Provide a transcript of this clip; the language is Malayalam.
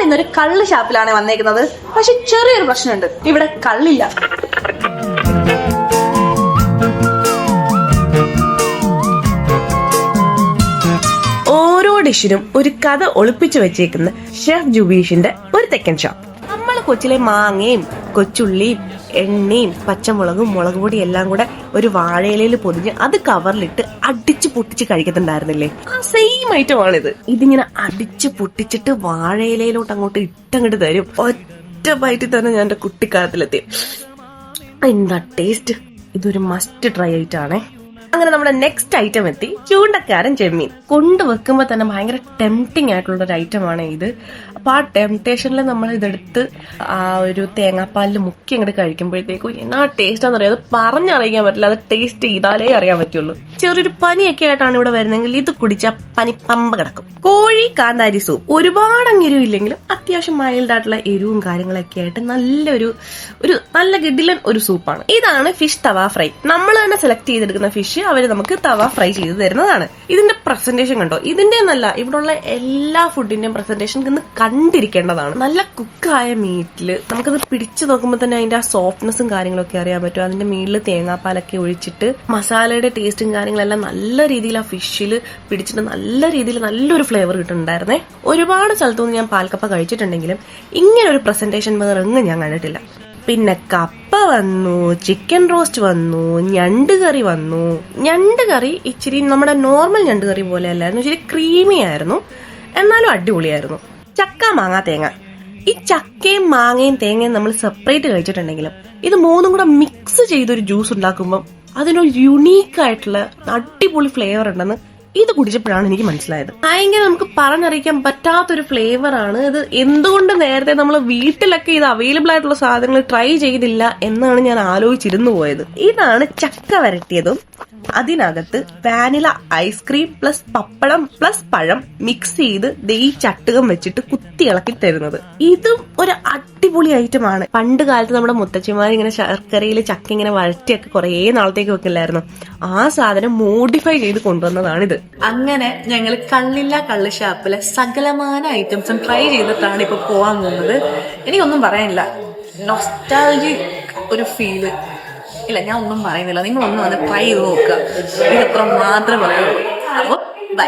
ഇന്നൊരു കള്ള് ഷാപ്പിലാണ് വന്നേക്കുന്നത്. പക്ഷെ ചെറിയൊരു പ്രശ്നമുണ്ട്, ഇവിടെ കള്ളില്ല. ഓരോ ഡിഷിനും ഒരു കഥ ഒളിപ്പിച്ചു വെച്ചേക്കുന്ന ഷെഫ് ജുബീഷിന്റെ ഒരു തെക്കൻ ഷോപ്പ്. നമ്മൾ കൊച്ചിലെ മാങ്ങയും കൊച്ചുള്ളിയും എണ്ണയും പച്ചമുളകും മുളക് പൊടി എല്ലാം കൂടെ ഒരു വാഴയിലയിൽ പൊതിഞ്ഞ് അത് കവറിലിട്ട് അടിച്ചു പൊട്ടിച്ച് കഴിക്കത്തുണ്ടായിരുന്നില്ലേ? ആ സെയിം ഐറ്റം ആണിത്. ഇതിങ്ങനെ അടിച്ചു പൊട്ടിച്ചിട്ട് വാഴയിലയിലോട്ട് അങ്ങോട്ട് ഇട്ടങ്ങോട്ട് തരും. ഒറ്റ ബൈറ്റിൽ തന്നെ ഞാൻ എന്റെ കുട്ടിക്കാലത്തിലെത്തി. എന്താ ടേസ്റ്റ്! ഇതൊരു മസ്റ്റ് ട്രൈ ആയിട്ടാണേ. അങ്ങനെ നമ്മുടെ നെക്സ്റ്റ് ഐറ്റം എത്തി, ചൂണ്ടക്കാരൻ ചെമ്മീൻ. കൊണ്ടുവെക്കുമ്പോ തന്നെ ഭയങ്കര ടെംപ്റ്റിംഗ് ആയിട്ടുള്ള ഒരു ഐറ്റമാണ് ഇത്. അപ്പൊ ആ ടെംപ്റ്റേഷനിൽ നമ്മൾ ഇതെടുത്ത് ആ ഒരു തേങ്ങാപ്പാലിൽ മുക്കി അങ്ങോട്ട് കഴിക്കുമ്പോഴത്തേക്കും എന്നാ ടേസ്റ്റ് ആണെന്ന് അറിയാം. അത് പറഞ്ഞറിയിക്കാൻ പറ്റില്ല, അത് ടേസ്റ്റ് ചെയ്താലേ അറിയാൻ പറ്റുള്ളൂ. ചെറിയൊരു പനിയൊക്കെ ആയിട്ടാണ് ഇവിടെ വരുന്നതെങ്കിൽ ഇത് കുടിച്ചാൽ പനി പമ്പ കിടക്കും. കോഴി കാന്താരി സൂപ്പ് ഒരുപാട് എരിവ് ഇല്ലെങ്കിലും അത്യാവശ്യം മൈൽഡ് ആയിട്ടുള്ള എരിവും കാര്യങ്ങളൊക്കെ ആയിട്ട് നല്ലൊരു നല്ല ഗിഡിലൻ ഒരു സൂപ്പാണ്. ഇതാണ് ഫിഷ് തവ ഫ്രൈ. നമ്മൾ തന്നെ സെലക്ട് ചെയ്തെടുക്കുന്ന ഫിഷ് അവര് നമുക്ക് തവ ഫ്രൈ ചെയ്ത് തരുന്നതാണ്. ഇതിന്റെ പ്രസന്റേഷൻ കണ്ടോ? ഇതിന്റെ നല്ല ഇവിടെയുള്ള എല്ലാ ഫുഡിന്റെയും പ്രസന്റേഷൻ ഇന്ന് കണ്ടിരിക്കേണ്ടതാണ്. നല്ല കുക്കായ മീറ്റില് നമുക്കത് പിടിച്ചു നോക്കുമ്പോൾ തന്നെ അതിന്റെ ആ സോഫ്റ്റ്നെസ്സും കാര്യങ്ങളൊക്കെ അറിയാൻ പറ്റും. അതിന്റെ മീനിൽ തേങ്ങാപ്പാലൊക്കെ ഒഴിച്ചിട്ട് മസാലയുടെ ടേസ്റ്റും കാര്യങ്ങളെല്ലാം നല്ല രീതിയിൽ ആ ഫിഷില് പിടിച്ചിട്ട് നല്ല രീതിയിൽ നല്ലൊരു ഫ്ലേവർ കിട്ടുന്നുണ്ടായിരുന്നേ. ഒരുപാട് സ്ഥലത്തുനിന്ന് ഞാൻ പാൽക്കപ്പ കഴിച്ചിട്ടുണ്ടെങ്കിലും ഇങ്ങനെ ഒരു പ്രസന്റേഷൻ വേറെ എങ്ങും ഞാൻ കണ്ടിട്ടില്ല. പിന്നെ കപ്പ വന്നു, ചിക്കൻ റോസ്റ്റ് വന്നു, ഞണ്ട് കറി വന്നു. ഞണ്ട് കറി ഇച്ചിരി നമ്മുടെ നോർമൽ ഞണ്ട് കറി പോലെ അല്ലായിരുന്നു, ഇച്ചിരി ക്രീമി ആയിരുന്നു, എന്നാലും അടിപൊളിയായിരുന്നു. ചക്ക മാങ്ങ തേങ്ങ. ഈ ചക്കയും മാങ്ങയും തേങ്ങയും നമ്മൾ സെപ്പറേറ്റ് കഴിച്ചിട്ടുണ്ടെങ്കിലും ഇത് മൂന്നും കൂടെ മിക്സ് ചെയ്തൊരു ജ്യൂസ് ഉണ്ടാക്കുമ്പോൾ അതിനൊരു യുണീക്ക് ആയിട്ടുള്ള അടിപൊളി ഫ്ലേവർ ഉണ്ടെന്ന് ഇത് കുടിച്ചപ്പോഴാണ് എനിക്ക് മനസ്സിലായത്. ഭയങ്കര നമുക്ക് പറഞ്ഞറിയിക്കാൻ പറ്റാത്തൊരു ഫ്ലേവർ ആണ് ഇത്. എന്തുകൊണ്ട് നേരത്തെ നമ്മൾ വീട്ടിലൊക്കെ ഇത് അവൈലബിൾ ആയിട്ടുള്ള സാധനങ്ങൾ ട്രൈ ചെയ്തില്ല എന്നാണ് ഞാൻ ആലോചിച്ചിരുന്നു പോയത്. ഇതാണ് ചക്ക വരട്ടിയതും അതിനകത്ത് വാനില ഐസ്ക്രീം പ്ലസ് പപ്പടം പ്ലസ് പഴം മിക്സ് ചെയ്ത് ഈ ചട്ടുകം വെച്ചിട്ട് കുത്തി ഇളക്കി തരുന്നത്. ഇതും ഒരു അടിപൊളി ഐറ്റമാണ്. പണ്ട് കാലത്ത് നമ്മുടെ മുത്തച്ഛിമാർ ഇങ്ങനെ ശർക്കരയിൽ ചക്ക ഇങ്ങനെ വരട്ടിയൊക്കെ കുറെ നാളത്തേക്ക് വെക്കില്ലായിരുന്നു. ആ സാധനം മോഡിഫൈ ചെയ്ത് കൊണ്ടുവന്നതാണിത്. അങ്ങനെ ഞങ്ങൾ കള്ളില്ല കള്ള് ഷാപ്പിലെ സകലമാന ഐറ്റംസും ട്രൈ ചെയ്തിട്ടാണ് ഇപ്പൊ പോവാൻ പോകുന്നത്. എനിക്കൊന്നും പറയാനില്ല, നൊസ്റ്റാൾജിക് ഒരു ഫീല്. ഇല്ല, ഞാൻ ഒന്നും പറയുന്നില്ല, നിങ്ങളൊന്നും അത് ട്രൈ ചെയ്ത് നോക്കുക. ഇതത്ര മാത്രമേ പറയുള്ളൂ. അപ്പോൾ ബൈ.